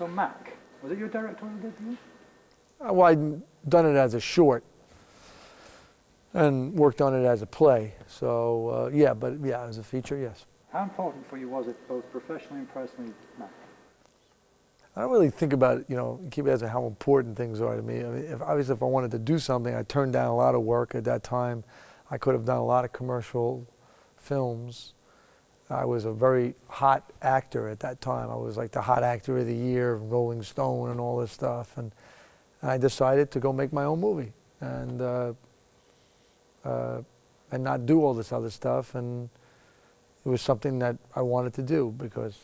So Mac, was it your directorial debut? Well, I'd done it as a short and worked on it as a play. So yeah, but yeah, as a feature, yes. How important for you was it, both professionally and personally, Mac? I don't really think about it, keep it as how important things are to me. I mean, obviously if I wanted to do something, I turned down a lot of work at that time. I could have done a lot of commercial films. I was a very hot actor at that time. I was like the hot actor of the year, Rolling Stone and all this stuff. And I decided to go make my own movie and not do all this other stuff. And it was something that I wanted to do because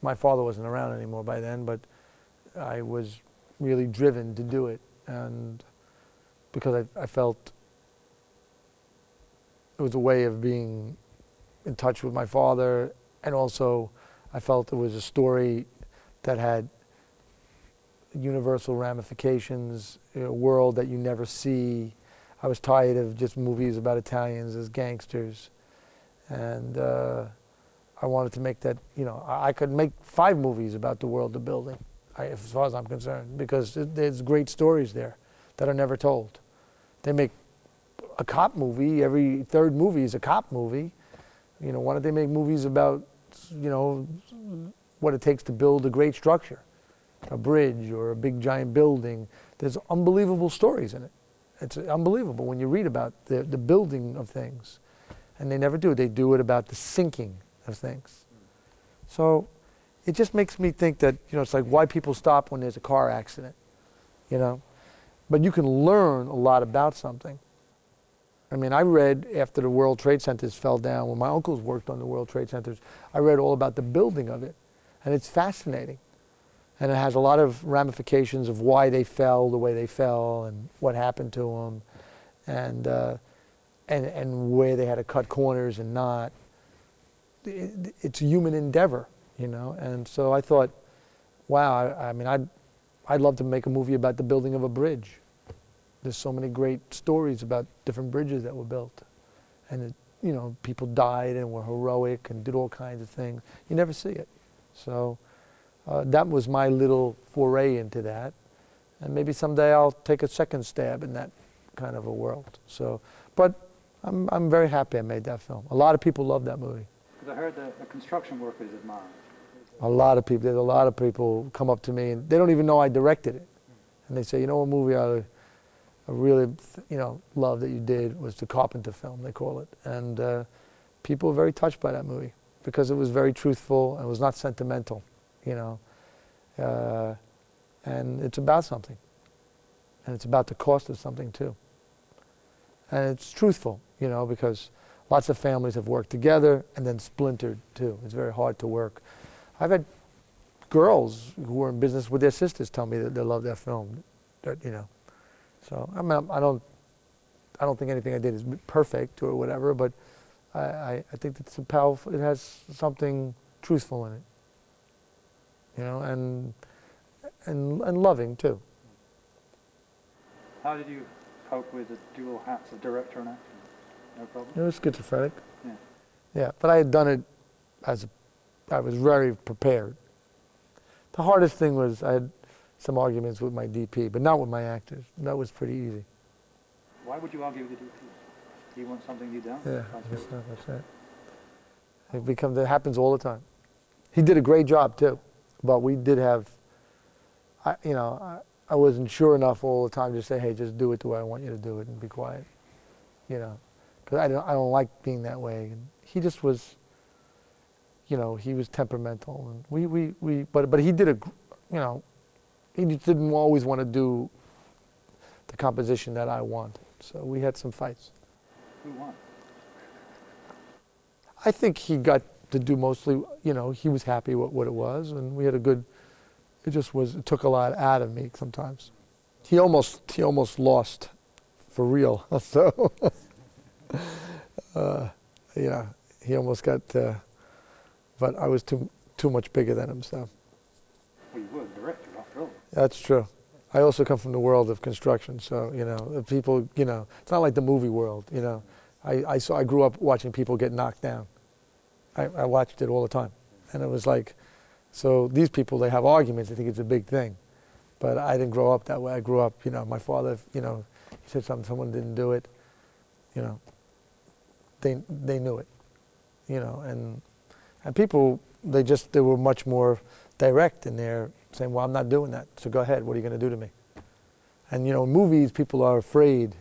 my father wasn't around anymore by then, but I was really driven to do it. And because I felt it was a way of being in touch with my father, and also I felt it was a story that had universal ramifications, a world that you never see. I was tired of just movies about Italians as gangsters, and I wanted to make that, I could make 5 movies about the world of building, as far as I'm concerned, because there's great stories there that are never told. They make a cop movie, every 3rd movie is a cop movie. Why don't they make movies about, what it takes to build a great structure, a bridge or a big giant building. There's unbelievable stories in it. It's unbelievable when you read about the building of things. And they never do. They do it about the sinking of things. So it just makes me think that, it's like why people stop when there's a car accident, But you can learn a lot about something. I mean, I read after the World Trade Centers fell down, when my uncles worked on the World Trade Centers, I read all about the building of it. And it's fascinating. And it has a lot of ramifications of why they fell the way they fell and what happened to them and where they had to cut corners and not. It's a human endeavor, And so I thought, wow, I mean, I'd love to make a movie about the building of a bridge. There's so many great stories about different bridges that were built. And, people died and were heroic and did all kinds of things. You never see it. So that was my little foray into that. And maybe someday I'll take a second stab in that kind of a world. So, but I'm very happy I made that film. A lot of people love that movie. Because I heard the construction workers admire it. A lot of people. There's a lot of people come up to me and they don't even know I directed it. And they say, what movie I really, love that you did was the Carpenter film, they call it. And people were very touched by that movie because it was very truthful and it was not sentimental, and it's about something. And it's about the cost of something too. And it's truthful, because lots of families have worked together and then splintered too. It's very hard to work. I've had girls who were in business with their sisters tell me that they love that film, So I mean, I don't think anything I did is perfect or whatever, but I think it's powerful. It has something truthful in it, and loving too. How did you cope with the dual hats of director and actor? No problem. It was schizophrenic. Yeah. Yeah, but I had done it I was very prepared. The hardest thing was I had some arguments with my DP, but not with my actors. That was pretty easy. Why would you argue with the DP? Do you want something you don't? Yeah, that's right. It happens all the time. He did a great job too, but we did have, I wasn't sure enough all the time to say, hey, just do it the way I want you to do it and be quiet, because I don't like being that way. And he just was, he was temperamental, and but he did he just didn't always want to do the composition that I wanted. So we had some fights. Who won? I think he got to do mostly, he was happy with what it was, and we had it took a lot out of me sometimes. He almost lost for real, so, he almost got, but I was too much bigger than him, so. Well, you were the director, after all. That's true. I also come from the world of construction, so people, it's not like the movie world, I grew up watching people get knocked down. I watched it all the time, and it was like So these people, they have arguments. They think it's a big thing. But I didn't grow up that way. I grew up, my father, he said something, someone didn't do it, they knew it, and people, they were much more direct in their saying, well, I'm not doing that, so go ahead, what are you going to do to me? And, in movies, people are afraid,